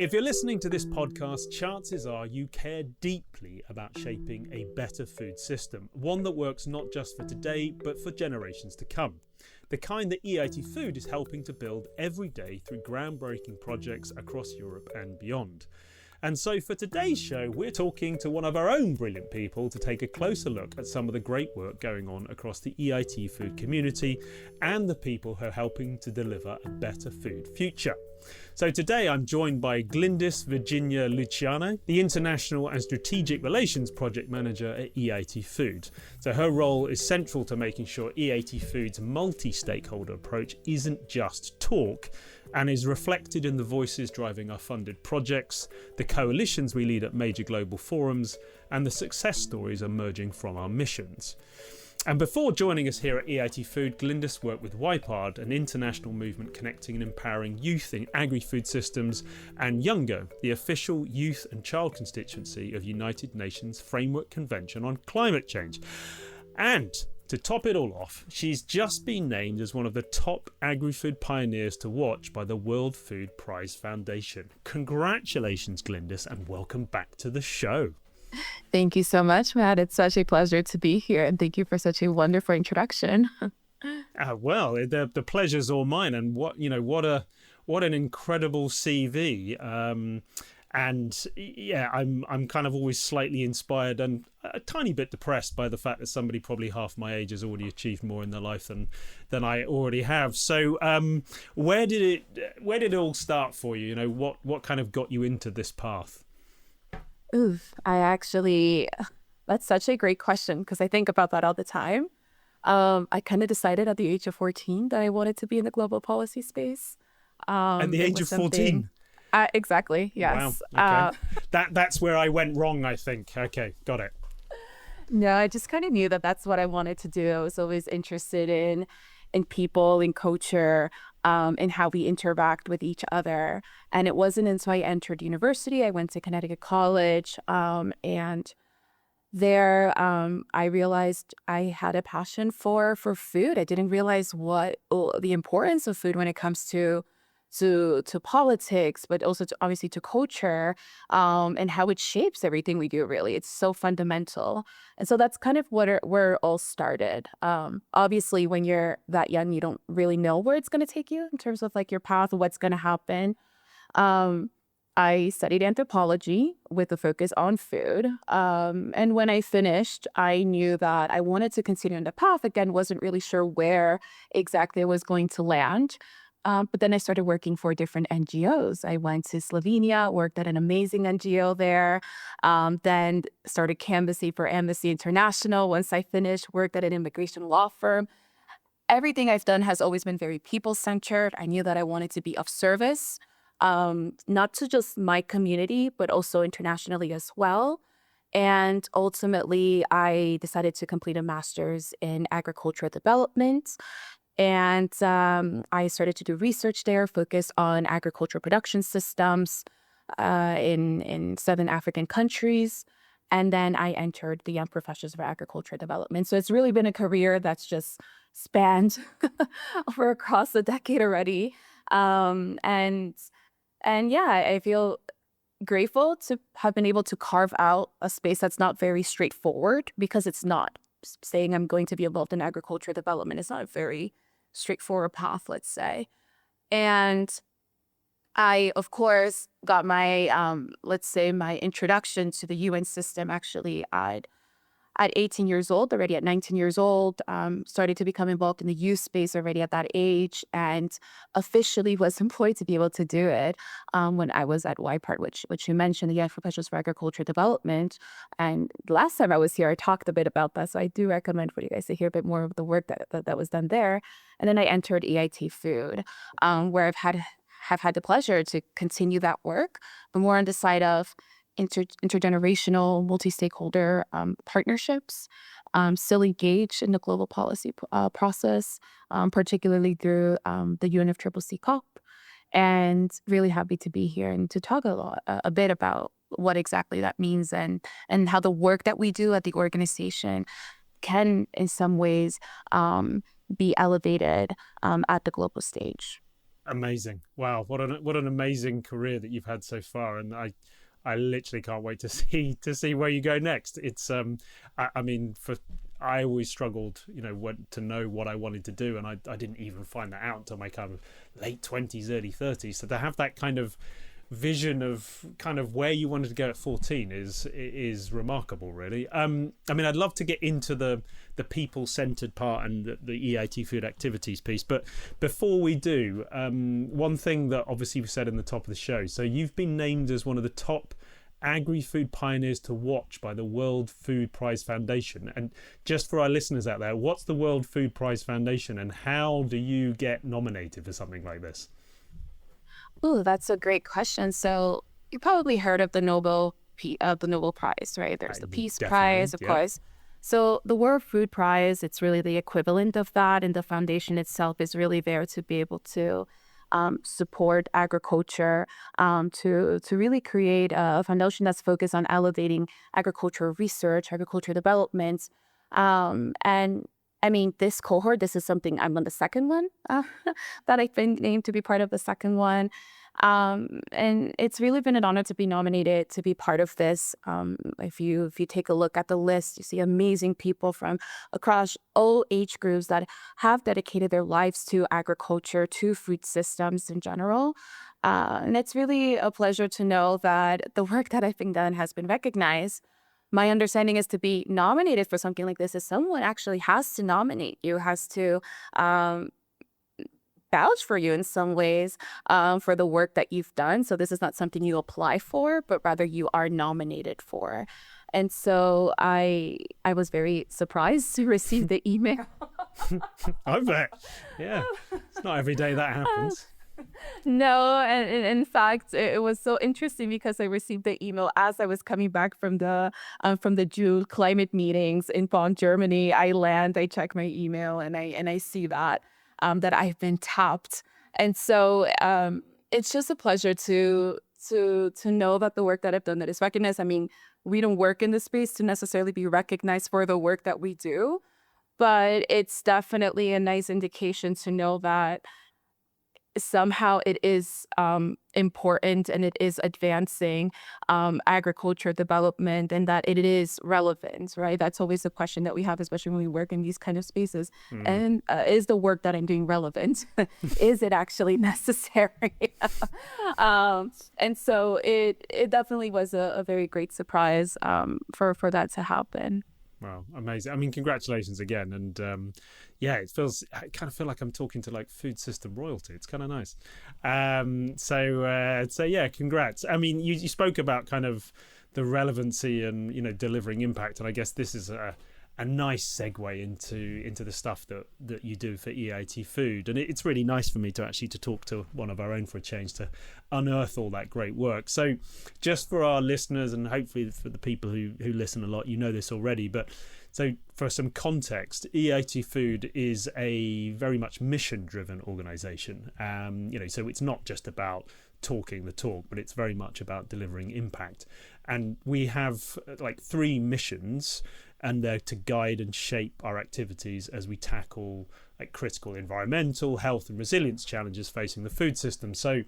If you're listening to this podcast, chances are you care deeply about shaping a better food system, one that works not just for today, but for generations to come. The kind that agri-food is helping to build every day through groundbreaking projects across Europe and beyond. And so for today's show, we're talking to one of our own brilliant people to take a closer look at some of the great work going on across the agri-food community and the people who are helping to deliver a better food future. So today I'm joined by Glindys Virginia Luciano, the International and Strategic Relations Project Manager at agri-food. So her role is central to making sure agri-food's multi-stakeholder approach isn't just talk, and is reflected in the voices driving our funded projects, the coalitions we lead at major global forums, and the success stories emerging from our missions. And before joining us here at agri-food, Glindys worked with YPARD, an international movement connecting and empowering youth in agri-food systems, and Youngo, the official youth and child constituency of United Nations Framework Convention on Climate Change. And to top it all off, she's just been named as one of the top agri-food pioneers to watch by the World Food Prize Foundation. Congratulations, Glindys, and welcome back to the show. Thank you so much, Matt. It's such a pleasure to be here, and thank you for such a wonderful introduction. Well, the pleasure's all mine, and what an incredible CV. And yeah, I'm kind of always slightly inspired and a tiny bit depressed by the fact that somebody probably half my age has already achieved more in their life than I already have. So where did it all start for you? You know, what kind of got you into this path? That's such a great question, because I think about that all the time. I kind of decided at the age of 14 that I wanted to be in the global policy space. At the age of 14? Exactly, yes. Wow, okay. That's where I went wrong, I think. Okay, got it. No, I just kind of knew that that's what I wanted to do. I was always interested in people, in culture, in how we interact with each other. And it wasn't until I entered university, I went to Connecticut College, and there I realized I had a passion for food. I didn't realize what the importance of food when it comes to politics, but also obviously to culture, and how it shapes everything we do, really. It's so fundamental. And so that's kind of where it all started. Obviously, when you're that young, you don't really know where it's going to take you in terms of like your path, what's going to happen. I studied anthropology with a focus on food. And when I finished, I knew that I wanted to continue on the path. Again, wasn't really sure where exactly I was going to land. But then I started working for different NGOs. I went to Slovenia, worked at an amazing NGO there, then started canvassing for Amnesty International. Once I finished, worked at an immigration law firm. Everything I've done has always been very people-centered. I knew that I wanted to be of service, not to just my community, but also internationally as well. And ultimately, I decided to complete a master's in agricultural development. And I started to do research there, focused on agricultural production systems in Southern African countries. And then I entered the Young Professionals for Agricultural Development. So it's really been a career that's just spanned over across a decade already. And yeah, I feel grateful to have been able to carve out a space that's not very straightforward, because it's not. Saying I'm going to be involved in agricultural development is not a very straightforward path, let's say. And I, of course, got my, my introduction to the UN system actually at 18 years old. Already at 19 years old, started to become involved in the youth space already at that age, and officially was employed to be able to do it when I was at YPARD, which you mentioned, the Young Professionals for Agricultural Development. And last time I was here, I talked a bit about that, so I do recommend for you guys to hear a bit more of the work that was done there. And then I entered agri-food, where have had the pleasure to continue that work, but more on the side of intergenerational, multi-stakeholder partnerships, still engaged in the global policy process, particularly through the UNFCCC COP, and really happy to be here and to talk a bit about what exactly that means and how the work that we do at the organization can, in some ways, be elevated at the global stage. Amazing. Wow, what an amazing career that you've had so far, and I literally can't wait to see where you go next. It's I mean, for I always struggled, to know what I wanted to do, and I didn't even find that out until my kind of late 20s, early 30s. So to have that kind of vision of kind of where you wanted to go at 14 is remarkable, really. I mean, I'd love to get into the people-centered part and the EIT food activities piece, but before we do, one thing that obviously we said in the top of the show, so you've been named as one of the top agri-food pioneers to watch by the World Food Prize Foundation. And just for our listeners out there, what's the World Food Prize Foundation, and how do you get nominated for something like this? Oh, that's a great question. So you probably heard of the Nobel Prize, right? There's the Peace Prize, of course. So the World Food Prize, it's really the equivalent of that, and the foundation itself is really there to be able to support agriculture, to really create a foundation that's focused on elevating agricultural research, agricultural development, and I mean, this cohort, this is something, I'm on the second one that I've been named to be part of the second one. And it's really been an honor to be nominated to be part of this. If you take a look at the list, you see amazing people from across all age groups that have dedicated their lives to agriculture, to food systems in general. And it's really a pleasure to know that the work that I've been done has been recognized. My understanding is to be nominated for something like this is someone actually has to nominate you, has to vouch for you in some ways for the work that you've done. So this is not something you apply for, but rather you are nominated for. And so I was very surprised to receive the email. I bet. Yeah. It's not every day that happens. No, and in fact, it was so interesting because I received the email as I was coming back from the June climate meetings in Bonn, Germany. I land, I check my email, and I see that I've been tapped, and so it's just a pleasure to know that the work that I've done that is recognized. I mean, we don't work in this space to necessarily be recognized for the work that we do, but it's definitely a nice indication to know that somehow it is important and it is advancing agriculture development, and that it is relevant, right? That's always the question that we have, especially when we work in these kind of spaces. And is the work that I'm doing relevant? Is it actually necessary? And so it definitely was a very great surprise for that to happen. Wow, amazing. I mean, congratulations again. And yeah, I kind of feel like I'm talking to like food system royalty. It's kind of nice. So yeah, congrats. I mean, you spoke about kind of the relevancy and, delivering impact. And I guess this is a nice segue into the stuff that you do for EIT Food. And it's really nice for me to talk to one of our own for a change, to unearth all that great work. So just for our listeners, and hopefully for the people who listen a lot, you know this already, but so for some context, EIT Food is a very much mission-driven organization. So it's not just about talking the talk, but it's very much about delivering impact. And we have like 3 missions, and they're to guide and shape our activities as we tackle like critical environmental, health and resilience challenges facing the food system. So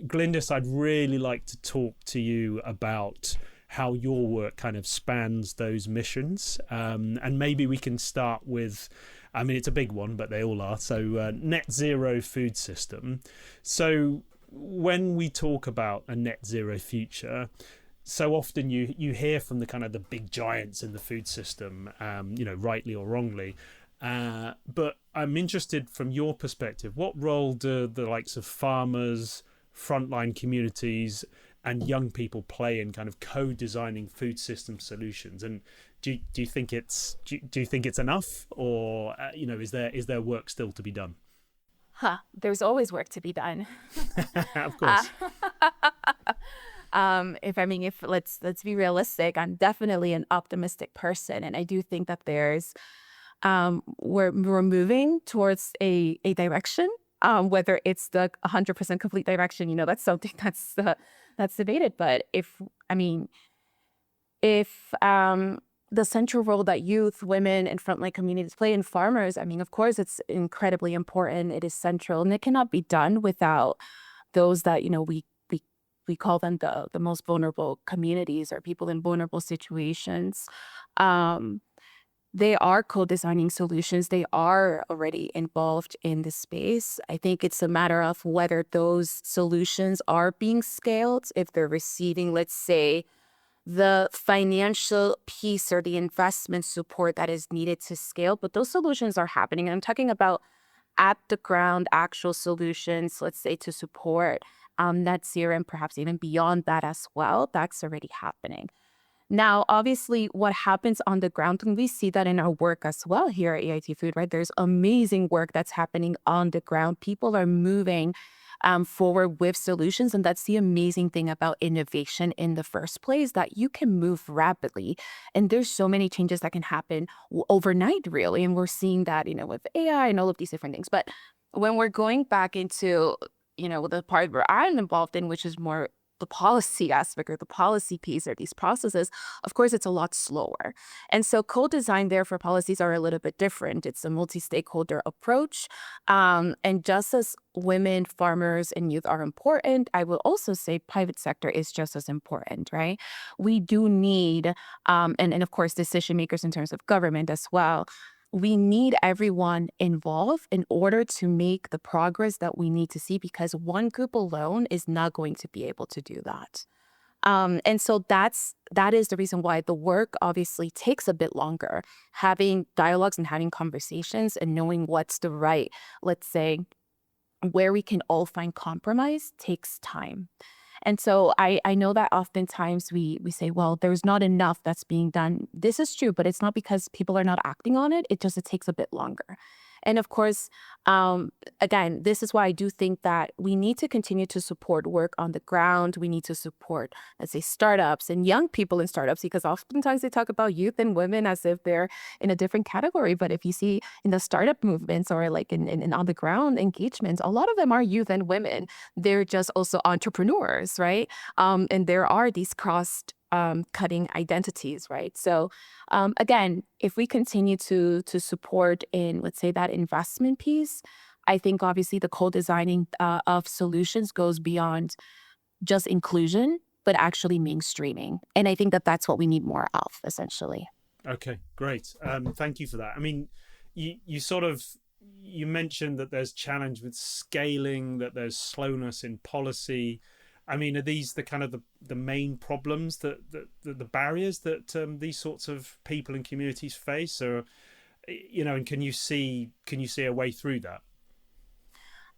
Glindys, I'd really like to talk to you about how your work kind of spans those missions. And maybe we can start with, I mean, it's a big one, but they all are. So net zero food system. So when we talk about a net zero future, so often you hear from the kind of the big giants in the food system, rightly or wrongly. But I'm interested from your perspective, what role do the likes of farmers, frontline communities, and young people play in kind of co-designing food system solutions? And do you think it's enough, or is there work still to be done? There's always work to be done. Of course. If let's be realistic, I'm definitely an optimistic person, and I do think that there's we're moving towards a direction. Whether it's the 100% complete direction, that's something that's debated. But if the central role that youth, women, and frontline communities play in farmers, I mean, of course, it's incredibly important. It is central, and it cannot be done without those that, we call them the most vulnerable communities or people in vulnerable situations. Um, they are co-designing solutions. They are already involved in the space. I think it's a matter of whether those solutions are being scaled, if they're receiving, let's say, the financial piece or the investment support that is needed to scale. But those solutions are happening. And I'm talking about at the ground, actual solutions, let's say, to support net zero and perhaps even beyond that as well. That's already happening. Now, obviously, what happens on the ground, and we see that in our work as well here at EIT Food, right? There's amazing work that's happening on the ground. People are moving forward with solutions. And that's the amazing thing about innovation in the first place, that you can move rapidly. And there's so many changes that can happen overnight, really. And we're seeing that, with AI and all of these different things. But when we're going back into, the part where I'm involved in, which is more the policy aspect or the policy piece or these processes, of course, it's a lot slower. And so co-design there for policies are a little bit different. It's a multi-stakeholder approach. And just as women, farmers, and youth are important, I will also say private sector is just as important, right? We do need, and of course, decision makers in terms of government as well. We need everyone involved in order to make the progress that we need to see, because one group alone is not going to be able to do that. And so that is the reason why the work obviously takes a bit longer. Having dialogues and having conversations and knowing what's the right, let's say, where we can all find compromise takes time. And so I know that oftentimes we say, well, there's not enough that's being done. This is true, but it's not because people are not acting on it. It takes a bit longer. And of course, again, this is why I do think that we need to continue to support work on the ground. We need to support, let's say, startups and young people in startups, because oftentimes they talk about youth and women as if they're in a different category. But if you see in the startup movements or like in on the ground engagements, a lot of them are youth and women. They're just also entrepreneurs, right? And there are these cutting identities, right? So again, if we continue to support in, let's say, that investment piece, I think obviously the co-designing of solutions goes beyond just inclusion, but actually mainstreaming. And I think that that's what we need more of, essentially. Okay, great. Thank you for that. I mean, you mentioned that there's challenge with scaling, that there's slowness in policy. I mean, are these the kind of the main problems that the barriers that these sorts of people and communities face, or and can you see a way through that?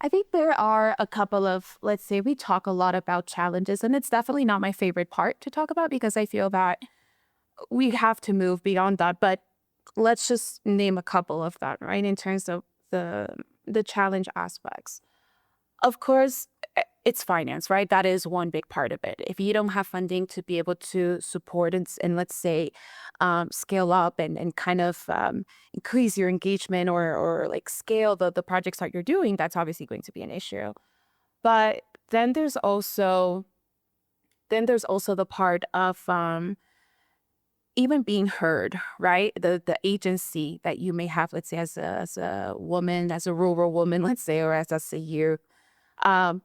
I think there are a couple of, let's say, we talk a lot about challenges, and it's definitely not my favorite part to talk about because I feel that we have to move beyond that. But let's just name a couple of that, right? In terms of the challenge aspects. Of course, it's finance, right? That is one big part of it. If you don't have funding to be able to support and let's say, scale up and kind of increase your engagement or like scale the projects that you're doing, that's obviously going to be an issue. But then there's also the part of even being heard, right? The agency that you may have, let's say, as a woman, as a rural woman, let's say, or as a youth,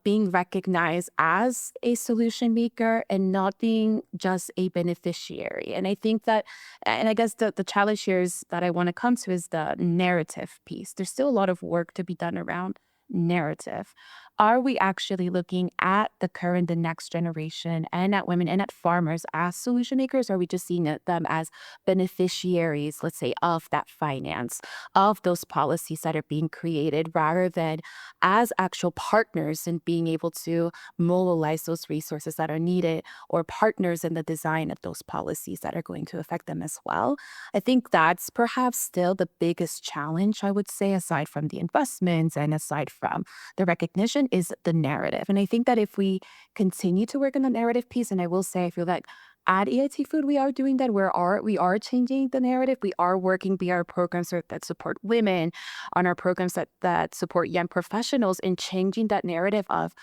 being recognized as a solution maker and not being just a beneficiary. And I think that, and I guess the challenge here is that I want to come to is the narrative piece. There's still a lot of work to be done around narrative. Are we actually looking at the current, the next generation, and at women and at farmers as solution makers? Or are we just seeing them as beneficiaries, let's say, of that finance, of those policies that are being created, rather than as actual partners in being able to mobilize those resources that are needed, or partners in the design of those policies that are going to affect them as well? I think that's perhaps still the biggest challenge, I would say, aside from the investments and aside from the recognition, is the narrative. And I think that if we continue to work on the narrative piece, and I will say, I feel like at EIT Food, we are doing that. We are changing the narrative. We are working via our programs that support women, on our programs that support young professionals, in changing that narrative of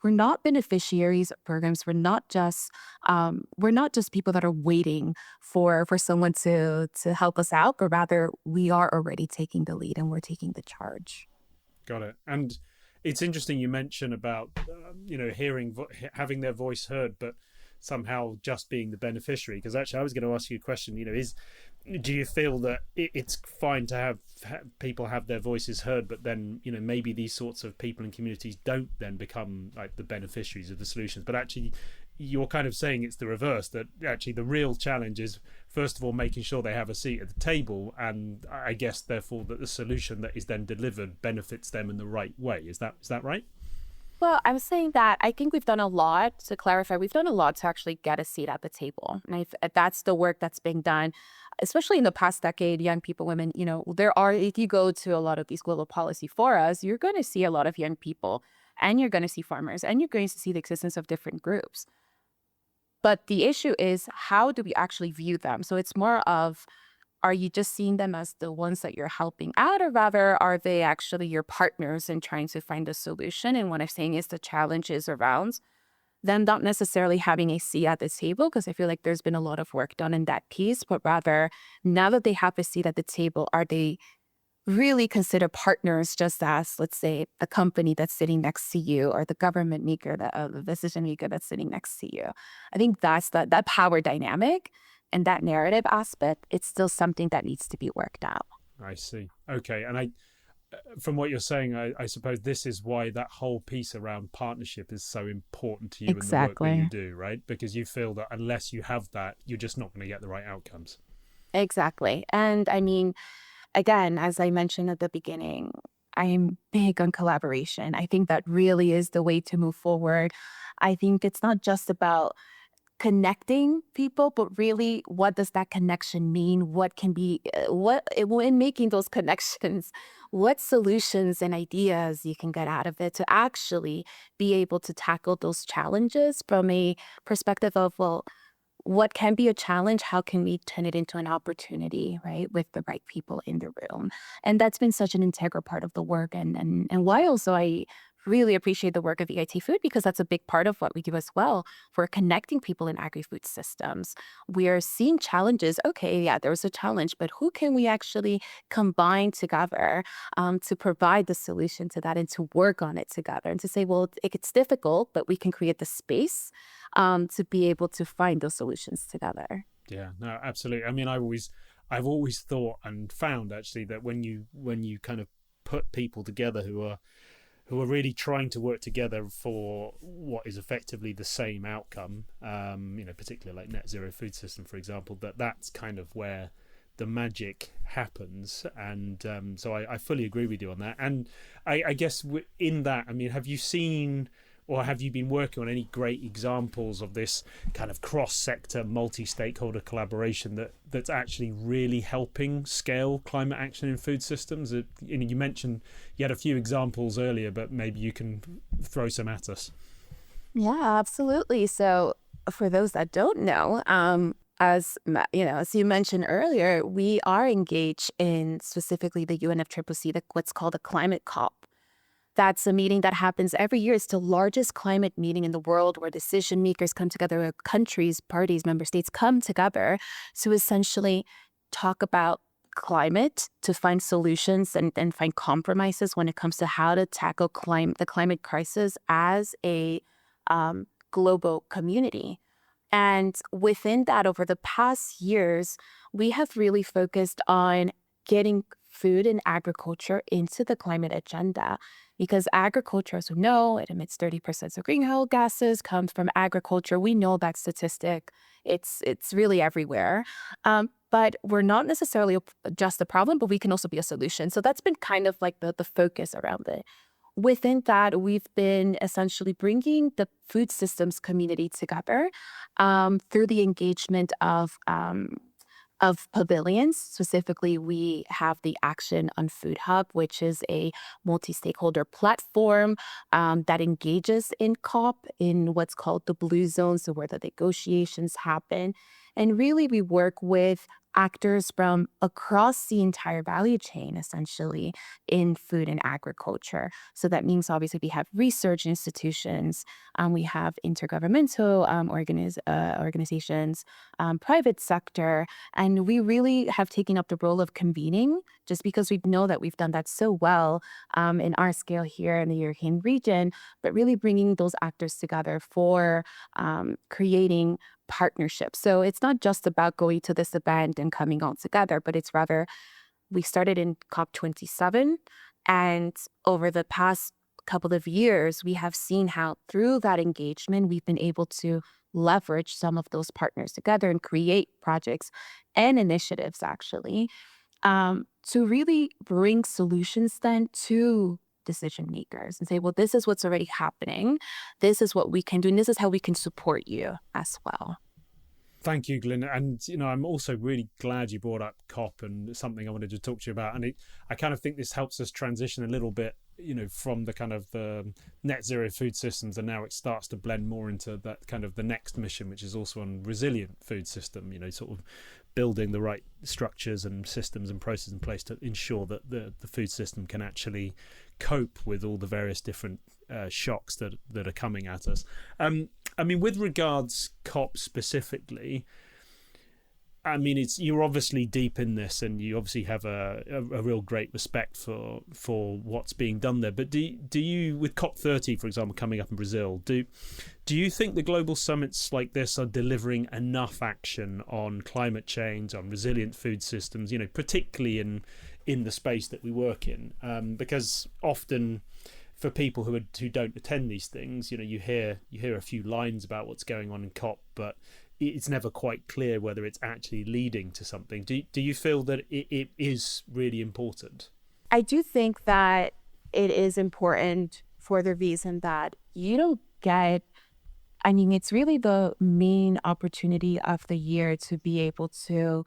we're not beneficiaries of programs. We're not just people that are waiting for someone to help us out, but rather we are already taking the lead and we're taking the charge. Got it. And it's interesting you mention about having their voice heard, but somehow just being the beneficiary. Because actually, I was going to ask you a question. Do you feel that it's fine to have people have their voices heard, but then maybe these sorts of people and communities don't then become like the beneficiaries of the solutions? But actually, you're kind of saying it's the reverse, that actually the real challenge is first of all making sure they have a seat at the table, and I guess therefore that the solution that is then delivered benefits them in the right way. Is that right? Well, I'm saying that I think we've done a lot to clarify. We've done a lot to actually get a seat at the table. And that's the work that's being done, especially in the past decade. Young people, women, if you go to a lot of these global policy forums, you're going to see a lot of young people, and you're going to see farmers, and you're going to see the existence of different groups. But the issue is, how do we actually view them? So it's more of, are you just seeing them as the ones that you're helping out, or rather are they actually your partners in trying to find a solution? And what I'm saying is the challenge is around them not necessarily having a seat at the table, because I feel like there's been a lot of work done in that piece, but rather now that they have a seat at the table, are they really consider partners just as, let's say, the company that's sitting next to you or the government maker, the decision maker that's sitting next to you? I think that's that power dynamic and that narrative aspect. It's still something that needs to be worked out. I see. Okay. And from what you're saying, I suppose this is why that whole piece around partnership is so important to you in the work that you do, right? Because you feel that unless you have that, you're just not going to get the right outcomes. Exactly. And I mean, again, as I mentioned at the beginning, I am big on collaboration. I think that really is the way to move forward. I think it's not just about connecting people, but really, what does that connection mean? What can be, in making those connections, what solutions and ideas you can get out of it to actually be able to tackle those challenges from a perspective of, well, what can be a challenge, how can we turn it into an opportunity, right, with the right people in the room? And that's been such an integral part of the work, and why also I really appreciate the work of EIT Food, because that's a big part of what we do as well. For connecting people in agri-food systems, we are seeing challenges. Okay, yeah, there's a challenge, but who can we actually combine together to provide the solution to that and to work on it together, and to say, well, it's difficult, but we can create the space to be able to find those solutions together. Yeah, no, absolutely. I mean, I've always thought and found actually that when you kind of put people together who are really trying to work together for what is effectively the same outcome, particularly like net zero food system, for example, that's kind of where the magic happens. And so I fully agree with you on that. And I guess in that, I mean, have you seen, or have you been working on any great examples of this kind of cross-sector, multi-stakeholder collaboration that's actually really helping scale climate action in food systems? You mentioned you had a few examples earlier, but maybe you can throw some at us. Yeah, absolutely. So for those that don't know, as you mentioned earlier, we are engaged in specifically the UNFCCC, what's called a climate COP. That's a meeting that happens every year. It's the largest climate meeting in the world, where decision makers come together, where countries, parties, member states come together to essentially talk about climate, to find solutions and find compromises when it comes to how to tackle the climate crisis as a global community. And within that, over the past years, we have really focused on getting food and agriculture into the climate agenda, because agriculture, as we know, it emits 30% of greenhouse gases, comes from agriculture. We know that statistic. It's really everywhere. But we're not necessarily just a problem, but we can also be a solution. So that's been kind of like the focus around it. Within that, we've been essentially bringing the food systems community together through the engagement of pavilions. Specifically, we have the Action on Food Hub, which is a multi-stakeholder platform that engages in COP in what's called the blue zone, so where the negotiations happen. And really, we work with actors from across the entire value chain, essentially, in food and agriculture. So that means obviously we have research institutions, we have intergovernmental organizations, private sector, and we really have taken up the role of convening just because we know that we've done that so well in our scale here in the European region, but really bringing those actors together for creating partnerships. So it's not just about going to this event and coming all together, but it's rather we started in COP27. And over the past couple of years, we have seen how through that engagement, we've been able to leverage some of those partners together and create projects and initiatives actually to really bring solutions then to decision makers and say, well, this is what's already happening. This is what we can do. And this is how we can support you as well. Thank you, Glyn. And, I'm also really glad you brought up COP and something I wanted to talk to you about. And I kind of think this helps us transition a little bit, from the kind of the net zero food systems. And now it starts to blend more into that kind of the next mission, which is also on resilient food system, sort of building the right structures and systems and processes in place to ensure that the food system can actually cope with all the various different shocks that are coming at us. With regards COP specifically, you're obviously deep in this, and you obviously have a real great respect for what's being done there. But do you, with COP30, for example, coming up in Brazil, do you think the global summits like this are delivering enough action on climate change, on resilient food systems? Particularly in the space that we work in, because often for people who don't attend these things, you hear a few lines about what's going on in COP, but it's never quite clear whether it's actually leading to something. Do you feel that it is really important? I do think that it is important for the reason that you don't get, it's really the main opportunity of the year to be able to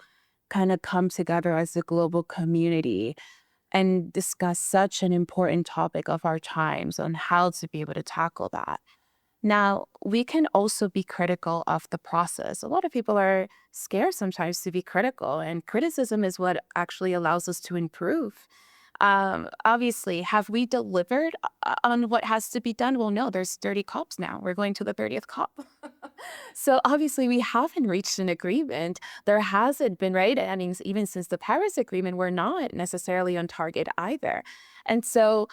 kind of come together as a global community and discuss such an important topic of our times on how to be able to tackle that. Now, we can also be critical of the process. A lot of people are scared sometimes to be critical, and criticism is what actually allows us to improve. Obviously, have we delivered on what has to be done? Well, no, there's 30 COPs now. We're going to the 30th COP. So obviously, we haven't reached an agreement. There hasn't been, right? Even since the Paris Agreement, we're not necessarily on target either. And so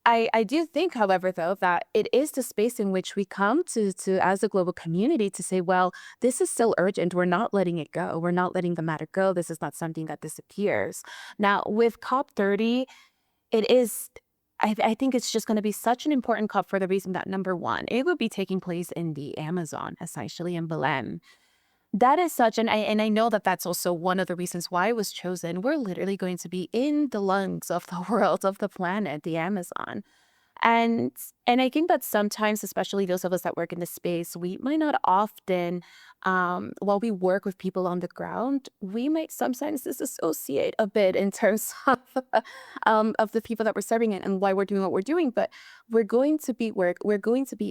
I do think, however, though, that it is the space in which we come to as a global community to say, well, this is still urgent. We're not letting it go. We're not letting the matter go. This is not something that disappears. Now, with COP30, it is, I think it's just going to be such an important COP for the reason that, number one, it will be taking place in the Amazon, essentially in Belém. That is such, and I know that that's also one of the reasons why it was chosen. We're literally going to be in the lungs of the world, of the planet, the Amazon. And I think that sometimes, especially those of us that work in the space, we might not often, while we work with people on the ground, we might sometimes disassociate a bit in terms of the people that we're serving and why we're doing what we're doing. But we're going to be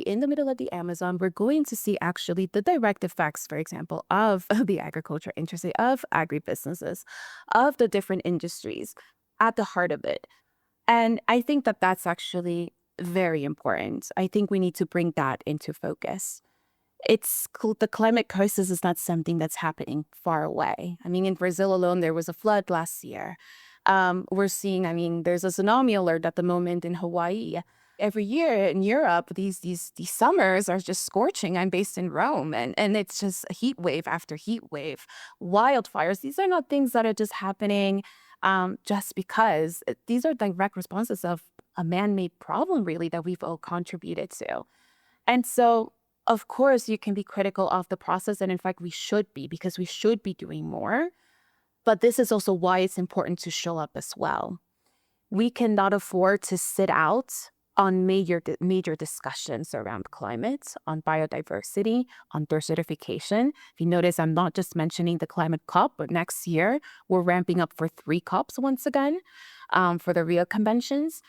in the middle of the Amazon. We're going to see actually the direct effects, for example, of the agriculture industry, of agribusinesses, of the different industries at the heart of it. And I think that that's actually very important. I think we need to bring that into focus. The climate crisis is not something that's happening far away. In Brazil alone, there was a flood last year. We're seeing, there's a tsunami alert at the moment in Hawaii. Every year in Europe, these summers are just scorching. I'm based in Rome, and it's just heat wave after heat wave. Wildfires, these are not things that are just happening just because. These are direct responses of a man-made problem, really, that we've all contributed to. And so, of course, you can be critical of the process, and in fact, we should be, because we should be doing more. But this is also why it's important to show up as well. We cannot afford to sit out on major discussions around climate, on biodiversity, on desertification. If you notice, I'm not just mentioning the climate COP, but next year, we're ramping up for 3 COPs once again for the Rio conventions.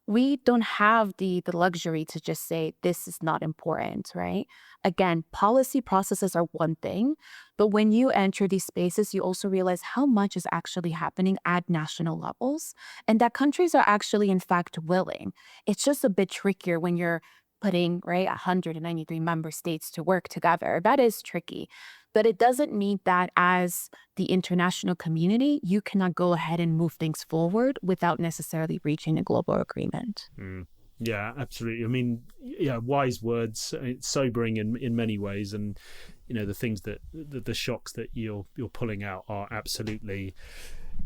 we don't have the luxury to just say this is not important, right? Again, policy processes are one thing, but when you enter these spaces, you also realize how much is actually happening at national levels and that countries are actually, in fact, willing. It's just a bit trickier when you're putting, right, 193 member states to work together. That is tricky, but it doesn't mean that as the international community, you cannot go ahead and move things forward without necessarily reaching a global agreement. Mm. Yeah, absolutely. I mean, yeah, wise words. It's sobering in many ways, and the things that the shocks that you're pulling out are absolutely,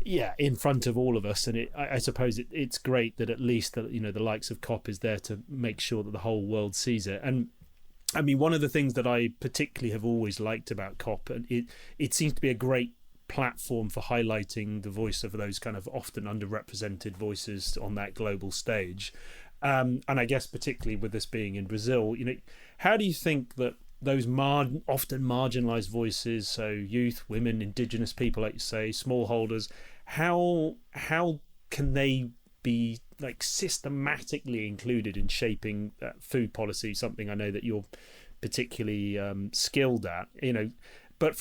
yeah, in front of all of us. And I suppose it's great that at least the likes of COP is there to make sure that the whole world sees it. And I mean, one of the things that I particularly have always liked about COP, and it seems to be a great platform for highlighting the voice of those kind of often underrepresented voices on that global stage. And I guess particularly with this being in Brazil, how do you think that those often marginalized voices, so youth, women, indigenous people, like you say, smallholders, how can they be like systematically included in shaping food policy? Something I know that you're particularly skilled at, but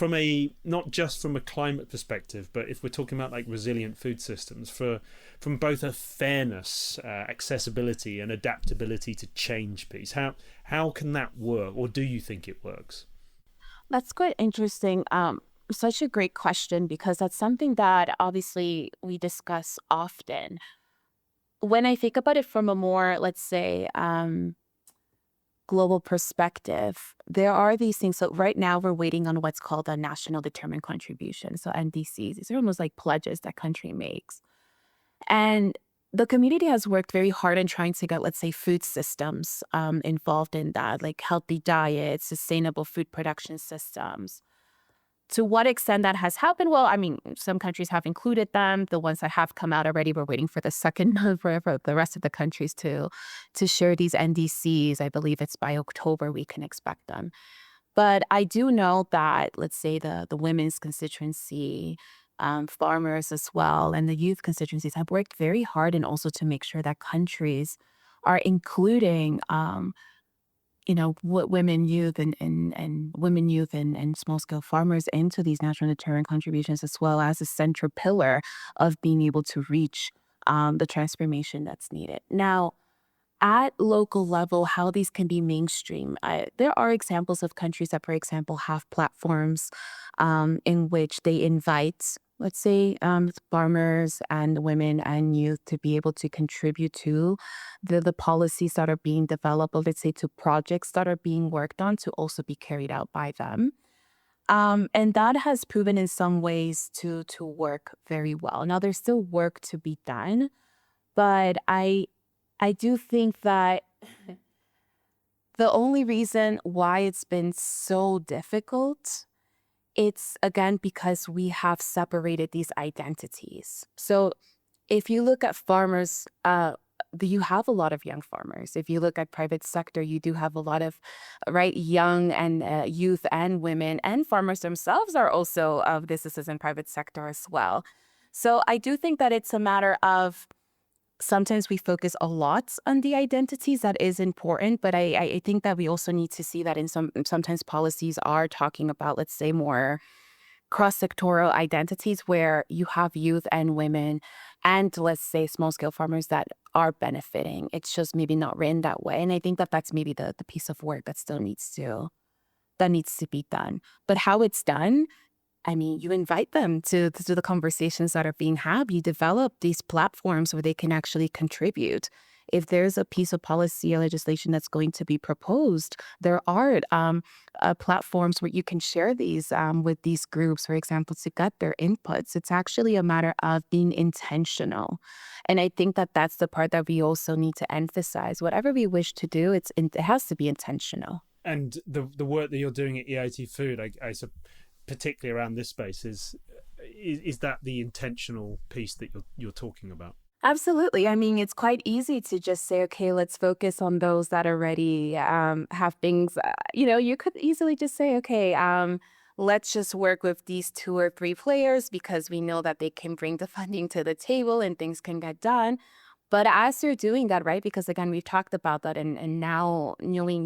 not just from a climate perspective, but if we're talking about like resilient food systems, from both a fairness, accessibility, and adaptability to change piece, how can that work, or do you think it works? That's quite interesting. Such a great question because that's something that obviously we discuss often. When I think about it from a more, let's say, global perspective, there are these things. So right now we're waiting on what's called a national determined contribution. So NDCs, these are almost like pledges that country makes. And the community has worked very hard in trying to get, let's say, food systems involved in that, like healthy diets, sustainable food production systems. To what extent that has happened? Well, I mean, some countries have included them. The ones that have come out already, we're waiting for the second for the rest of the countries to share these NDCs. I believe it's by October we can expect them. But I do know that, let's say, the women's constituency, farmers as well, and the youth constituencies have worked very hard and also to make sure that countries are including women, youth, and women, youth, and small scale farmers into these national deterrent contributions, as well as a central pillar of being able to reach the transformation that's needed. Now, at local level, how these can be mainstream. There are examples of countries that, for example, have platforms in which they invite, let's say, farmers and women and youth to be able to contribute to the policies that are being developed, or let's say to projects that are being worked on to also be carried out by them. And that has proven in some ways to work very well. Now, there's still work to be done, but I do think that the only reason why it's been so difficult, it's again because we have separated these identities. So if you look at farmers, you have a lot of young farmers. If you look at private sector, you do have a lot of right young and youth and women, and farmers themselves are also businesses in private sector as well. So I do think that it's a matter of sometimes we focus a lot on the identities. That is important, but I think that we also need to see that sometimes policies are talking about, let's say, more cross-sectoral identities where you have youth and women and, let's say, small-scale farmers that are benefiting. It's just maybe not written that way, and I think that that's maybe the piece of work that still needs to be done. But how it's done, I mean, you invite them to the conversations that are being had. You develop these platforms where they can actually contribute. If there's a piece of policy or legislation that's going to be proposed, there are platforms where you can share these with these groups, for example, to get their inputs. It's actually a matter of being intentional. And I think that that's the part that we also need to emphasize. Whatever we wish to do, it has to be intentional. And the work that you're doing at EIT Food, particularly around this space, is that the intentional piece that you're talking about? Absolutely. I mean, it's quite easy to just say, okay, let's focus on those that already have things. You could easily just say, okay, let's just work with these 2 or 3 players because we know that they can bring the funding to the table and things can get done. But as you're doing that, right, because again, we've talked about that, and now knowing,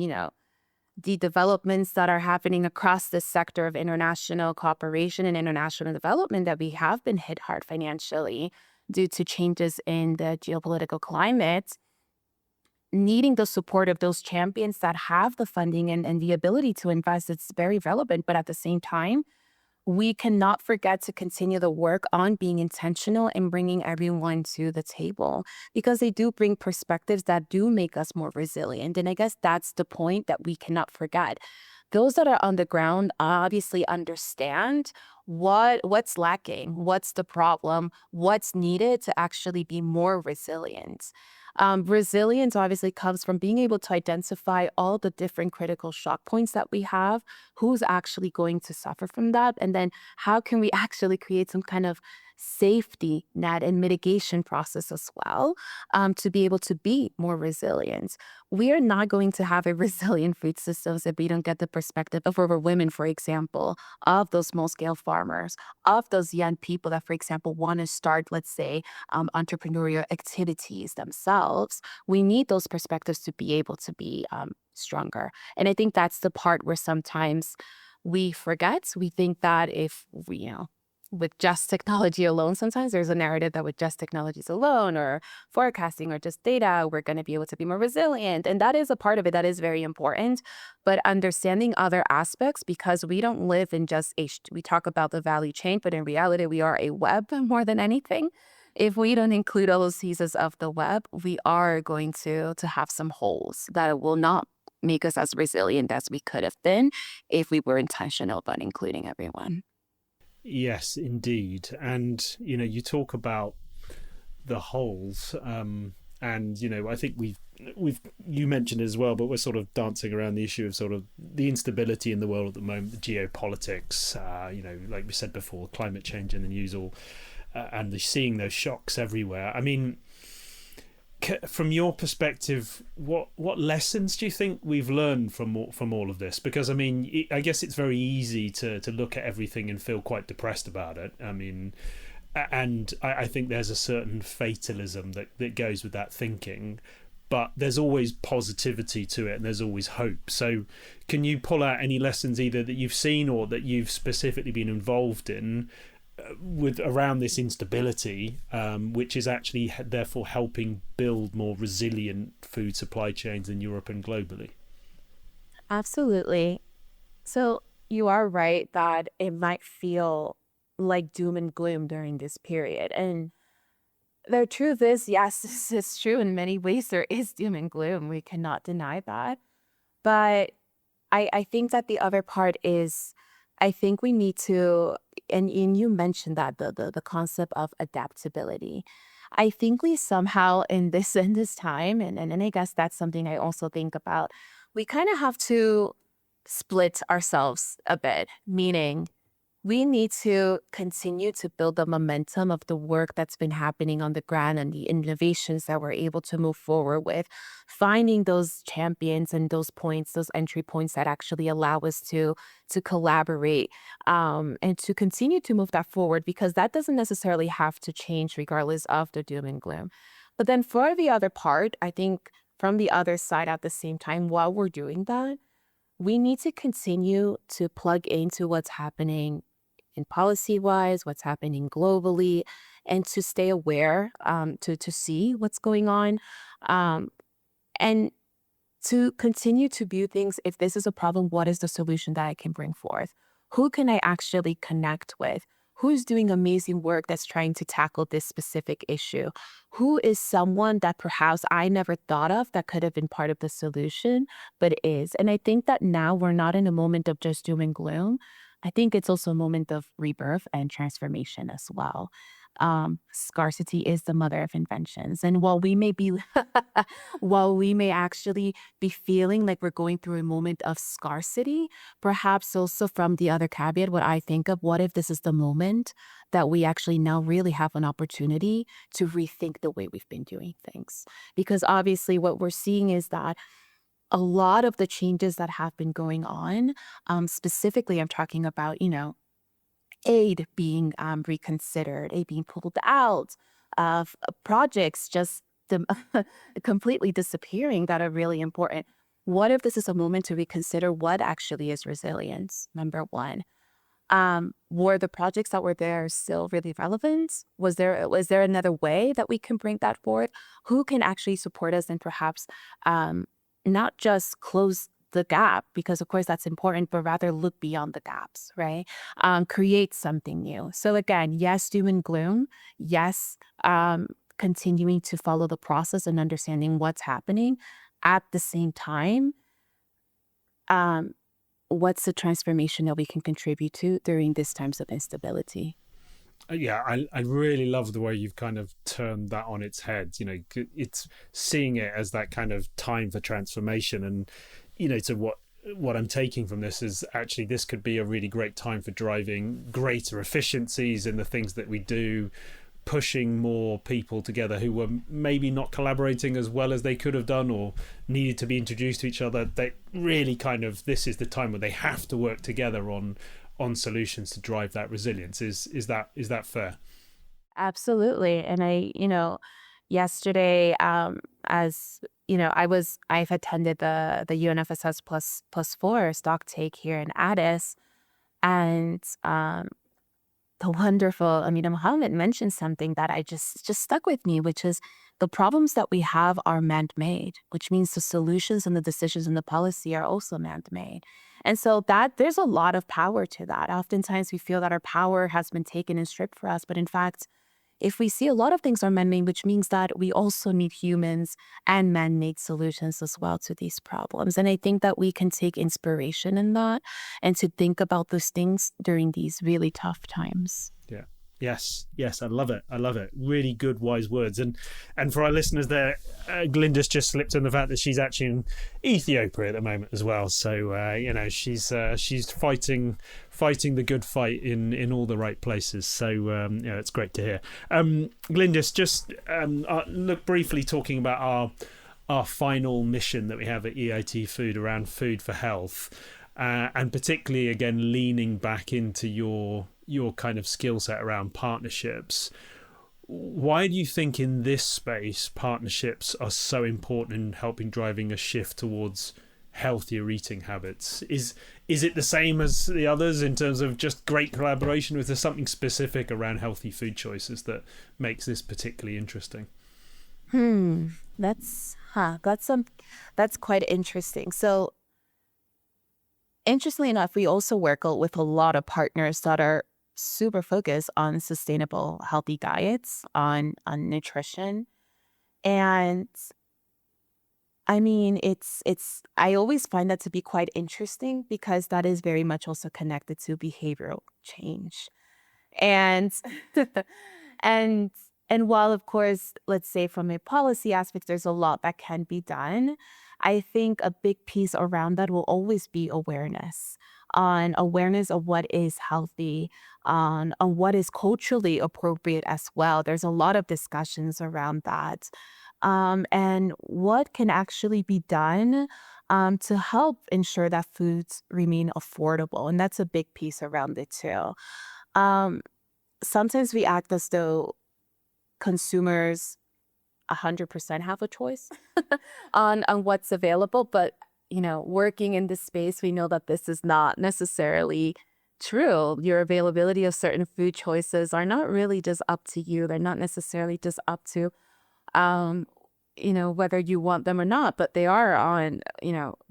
the developments that are happening across this sector of international cooperation and international development, that we have been hit hard financially due to changes in the geopolitical climate, needing the support of those champions that have the funding and the ability to invest, it's very relevant. But at the same time, we cannot forget to continue the work on being intentional and bringing everyone to the table, because they do bring perspectives that do make us more resilient. And I guess that's the point that we cannot forget. Those that are on the ground obviously understand what's lacking, what's the problem, what's needed to actually be more resilient. Resilience obviously comes from being able to identify all the different critical shock points that we have, who's actually going to suffer from that, and then how can we actually create some kind of safety net and mitigation process as well, to be able to be more resilient. We are not going to have a resilient food systems if we don't get the perspective of our women, for example, of those small scale farmers, of those young people that, for example, want to start, let's say, entrepreneurial activities themselves. We need those perspectives to be able to be stronger. And I think that's the part where sometimes we forget. We think that if we, with just technology alone, sometimes there's a narrative that with just technologies alone or forecasting or just data, we're going to be able to be more resilient. And that is a part of it that is very important. But understanding other aspects, because we don't live in just we talk about the value chain, but in reality, we are a web more than anything. If we don't include all those pieces of the web, we are going to have some holes that will not make us as resilient as we could have been if we were intentional about including everyone. Yes, indeed. And, you talk about the holes, and, I think you mentioned it as well, but we're sort of dancing around the issue of sort of the instability in the world at the moment, the geopolitics, like we said before, climate change in the news, and seeing those shocks everywhere. I mean, from your perspective, what lessons do you think we've learned from all of this? Because I mean, I guess it's very easy to look at everything and feel quite depressed about it. I mean, and I think there's a certain fatalism that goes with that thinking, but there's always positivity to it and there's always hope. So can you pull out any lessons either that you've seen or that you've specifically been involved in with around this instability, which is actually therefore helping build more resilient food supply chains in Europe and globally? Absolutely. So you are right that it might feel like doom and gloom during this period. And the truth is, yes, this is true. In many ways, there is doom and gloom. We cannot deny that. But I think that the other part is, I think we need to, and you mentioned that the concept of adaptability. I think we somehow in this time, and I guess that's something I also think about, we kind of have to split ourselves a bit, meaning we need to continue to build the momentum of the work that's been happening on the ground and the innovations that we're able to move forward with, finding those champions and those points, those entry points that actually allow us to collaborate, and to continue to move that forward, because that doesn't necessarily have to change regardless of the doom and gloom. But then for the other part, I think from the other side at the same time, while we're doing that, we need to continue to plug into what's happening in policy wise, what's happening globally, and to stay aware, to see what's going on, um, and to continue to view things. If this is a problem, what is the solution that I can bring forth? Who can I actually connect with? Who's doing amazing work that's trying to tackle this specific issue? Who is someone that perhaps I never thought of that could have been part of the solution, but is? And I think that now we're not in a moment of just doom and gloom. I think it's also a moment of rebirth and transformation as well. Scarcity is the mother of inventions. And while we may be, while we may actually be feeling like we're going through a moment of scarcity, perhaps also from the other caveat, what I think of, what if this is the moment that we actually now really have an opportunity to rethink the way we've been doing things? Because obviously what we're seeing is that a lot of the changes that have been going on, specifically, I'm talking about, aid being reconsidered, aid being pulled out of projects, just completely disappearing that are really important. What if this is a moment to reconsider what actually is resilience? Number one. Were the projects that were there still really relevant? Was there another way that we can bring that forward? Who can actually support us and perhaps um, not just close the gap, because of course that's important, but rather look beyond the gaps, right? Create something new. So again, yes, doom and gloom. Yes, continuing to follow the process and understanding what's happening. At the same time, um, what's the transformation that we can contribute to during these times of instability? Yeah, I really love the way you've kind of turned that on its head. It's seeing it as that kind of time for transformation. And, to what I'm taking from this is actually this could be a really great time for driving greater efficiencies in the things that we do, pushing more people together who were maybe not collaborating as well as they could have done or needed to be introduced to each other. They really this is the time where they have to work together on solutions to drive that resilience. Is that fair? Absolutely. And yesterday, as I've attended the UNFSS plus 4 stock take here in Addis, and the wonderful Amina Mohammed mentioned something that I just stuck with me, which is the problems that we have are man-made, which means the solutions and the decisions and the policy are also man-made. And so that there's a lot of power to that. Oftentimes we feel that our power has been taken and stripped for us, but in fact, if we see a lot of things are man-made, which means that we also need humans and man-made solutions as well to these problems. And I think that we can take inspiration in that and to think about those things during these really tough times. Yeah. Yes, I love it. Really good, wise words. And for our listeners there, Glindys just slipped in the fact that she's actually in Ethiopia at the moment as well. So she's fighting the good fight in all the right places. So it's great to hear. Glindys, just look briefly talking about our final mission that we have at EIT Food around food for health, and particularly again leaning back into your kind of skill set around partnerships. Why do you think in this space partnerships are so important in helping driving a shift towards healthier eating habits? Is it the same as the others in terms of just great collaboration, or is there something specific around healthy food choices that makes this particularly interesting? That's quite interesting. So interestingly enough, we also work with a lot of partners that are super focused on sustainable, healthy diets, on nutrition. And I mean, I always find that to be quite interesting because that is very much also connected to behavioral change. And and and while of course, let's say from a policy aspect, there's a lot that can be done. I think a big piece around that will always be awareness, on awareness of what is healthy, on what is culturally appropriate as well. There's a lot of discussions around that. And what can actually be done to help ensure that foods remain affordable. And that's a big piece around it too. Um, Sometimes we act as though consumers 100% have a choice on what's available, but working in this space, we know that this is not necessarily true. Your availability of certain food choices are not really just up to you. They're not necessarily just up to whether you want them or not, but they are on,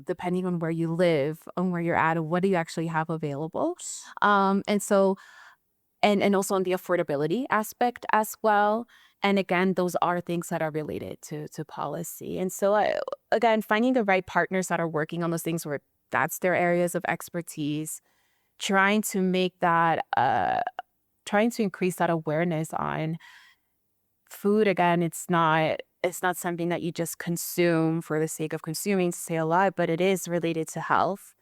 depending on where you live, on where you're at, and what do you actually have available. And so and also on the affordability aspect as well. And again, those are things that are related to policy. And so again, finding the right partners that are working on those things where that's their areas of expertise, trying to make that, trying to increase that awareness on food. Again, it's not something that you just consume for the sake of consuming to stay alive, but it is related to health.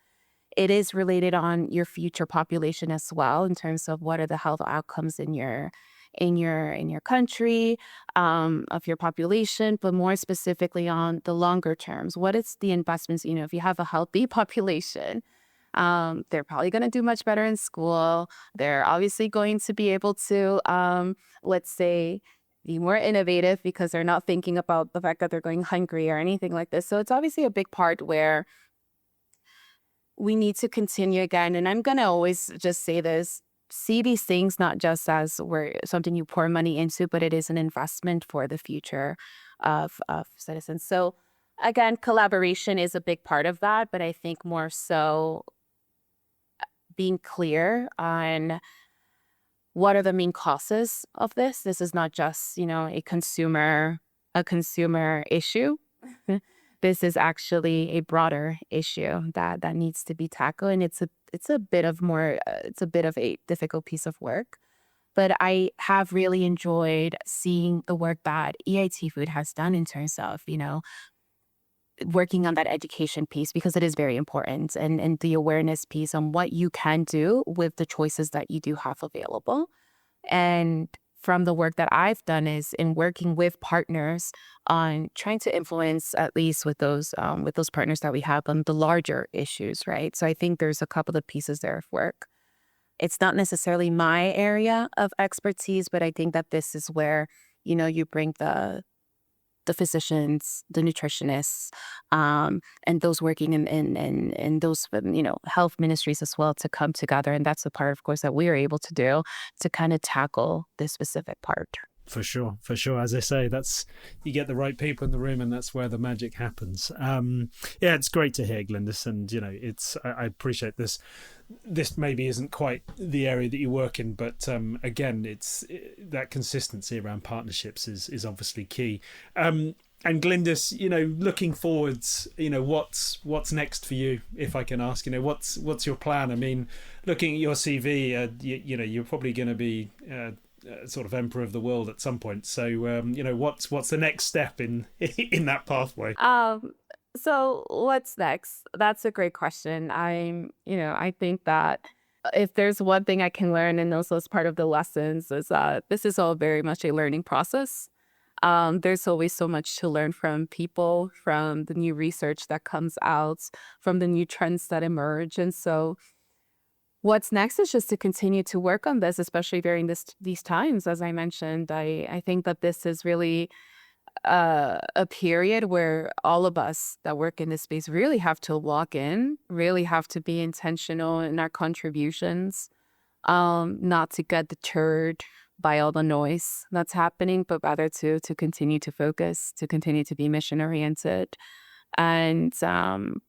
It is related on your future population as well, in terms of what are the health outcomes in your country, of your population, but more specifically on the longer terms. What is the investments? If you have a healthy population, they're probably going to do much better in school. They're obviously going to be able to, let's say, be more innovative because they're not thinking about the fact that they're going hungry or anything like this. So it's obviously a big part where we need to continue again. And I'm going to always just say this, see these things not just as where something you pour money into, but it is an investment for the future of citizens. So again, collaboration is a big part of that, but I think more so being clear on what are the main causes of this. This is not just, a consumer issue. This is actually a broader issue that needs to be tackled, and it's a bit of a difficult piece of work. But I have really enjoyed seeing the work that EIT Food has done in terms of, working on that education piece, because it is very important, and the awareness piece on what you can do with the choices that you do have available. And from the work that I've done is in working with partners on trying to influence, at least with those partners that we have, on the larger issues, right? So I think there's a couple of pieces there of work. It's not necessarily my area of expertise, but I think that this is where, you bring the physicians, the nutritionists, and those working in those, health ministries as well, to come together. And that's the part, of course, that we are able to do to kind of tackle this specific part. For sure. As I say, you get the right people in the room, and that's where the magic happens. Yeah, it's great to hear, Glindys, and I appreciate this. This maybe isn't quite the area that you work in, but again, that consistency around partnerships is obviously key. And Glindys, looking forwards, what's next for you, if I can ask? What's your plan? I mean, looking at your CV, you're probably going to be sort of emperor of the world at some point. So, what's the next step in that pathway? So what's next? That's a great question. I think that if there's one thing I can learn, and also as part of the lessons, is that this is all very much a learning process. There's always so much to learn from people, from the new research that comes out, from the new trends that emerge. And so what's next is just to continue to work on this, especially during these times. As I mentioned, I think that this is really a period where all of us that work in this space really have to lock in, really have to be intentional in our contributions, not to get deterred by all the noise that's happening, but rather to continue to focus, to continue to be mission oriented. And again,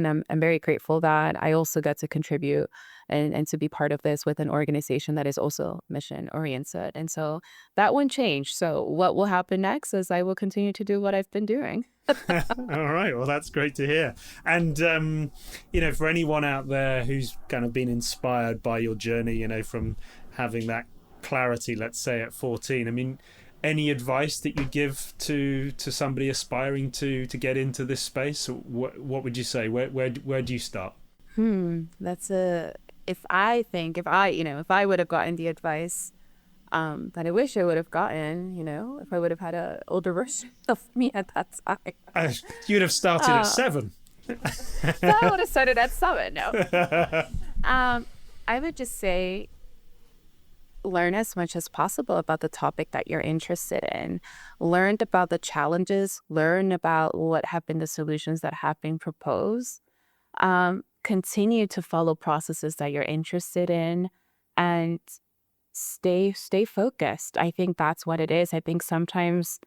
I'm very grateful that I also get to contribute and to be part of this with an organization that is also mission oriented. And so that won't change. So what will happen next is I will continue to do what I've been doing. All right. Well, that's great to hear. And, for anyone out there who's kind of been inspired by your journey, from having that clarity, let's say at 14, I mean, any advice that you'd give to somebody aspiring to get into this space? What would you say? Where do you start? If I would have gotten the advice that I wish I would have gotten, if I would have had an older version of me at that time. You'd have started at 7. I would have started at 7, no. I would just say, learn as much as possible about the topic that you're interested in. Learn about the challenges. Learn about what have been the solutions that have been proposed. Continue to follow processes that you're interested in, and stay focused. I think that's what it is. I think sometimes,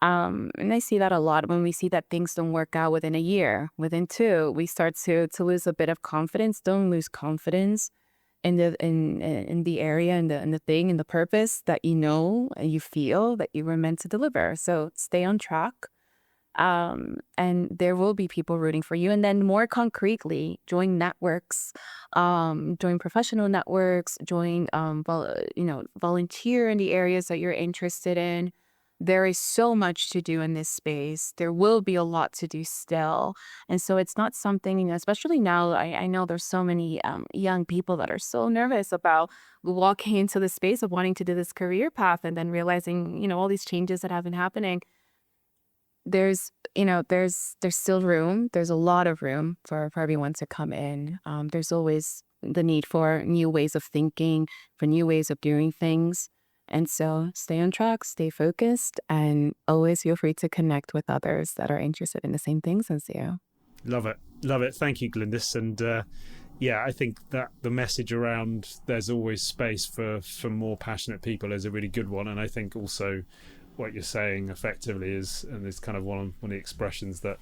and I see that a lot, when we see that things don't work out within a year, within 2, we start to lose a bit of confidence. Don't lose confidence in the area and the thing and the purpose that and you feel that you were meant to deliver. So stay on track, and there will be people rooting for you. And then more concretely, join networks, join professional networks, join volunteer in the areas that you're interested in. There is so much to do in this space. There will be a lot to do still. And so it's not something, especially now, I know there's so many young people that are so nervous about walking into the space of wanting to do this career path, and then realizing, all these changes that have been happening. There's still room. There's a lot of room for everyone to come in. There's always the need for new ways of thinking, for new ways of doing things. And so stay on track, stay focused, and always feel free to connect with others that are interested in the same things as you. Love it. Love it. Thank you, Glindys. And yeah, I think that the message around there's always space for more passionate people is a really good one. And I think also what you're saying effectively is, and it's kind of one of the expressions that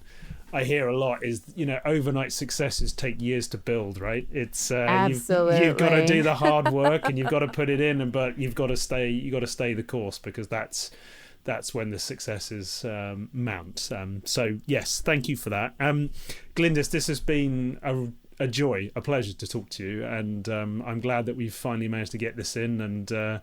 I hear a lot is, overnight successes take years to build, right? It's Absolutely. you've got to do the hard work and you've got to put it in, but you've got to stay the course, because that's when the successes mount. So yes, thank you for that. Glindys, this has been a joy, a pleasure to talk to you, and I'm glad that we've finally managed to get this in, and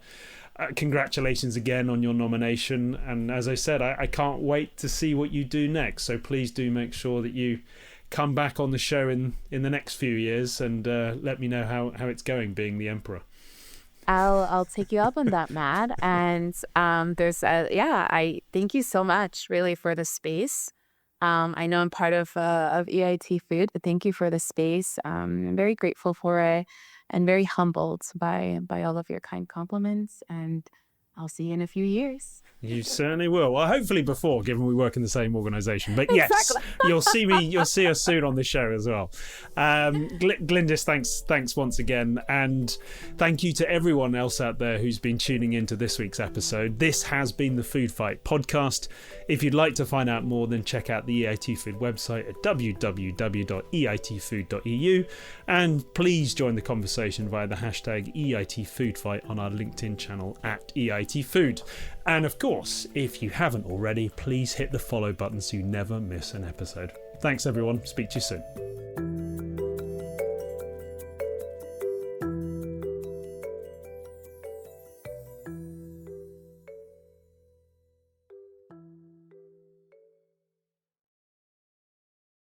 congratulations again on your nomination. And as I said, I can't wait to see what you do next, so please do make sure that you come back on the show in the next few years and let me know how it's going being the emperor. I'll take you up on that, Matt. And I thank you so much really for the space. I know I'm part of EIT Food, but thank you for the space. I'm very grateful for it and very humbled by all of your kind compliments. And I'll see you in a few years. You certainly will. Well, hopefully before, given we work in the same organisation. But yes, Exactly. You'll see us soon on the show as well. Glindys, thanks once again, and thank you to everyone else out there who's been tuning into this week's episode. This has been the Food Fight podcast. If you'd like to find out more, then check out the EIT Food website at www.eitfood.eu, and please join the conversation via the hashtag EIT Food Fight on our LinkedIn channel at EIT Food. And of course, if you haven't already, please hit the follow button so you never miss an episode. Thanks everyone. Speak to you soon.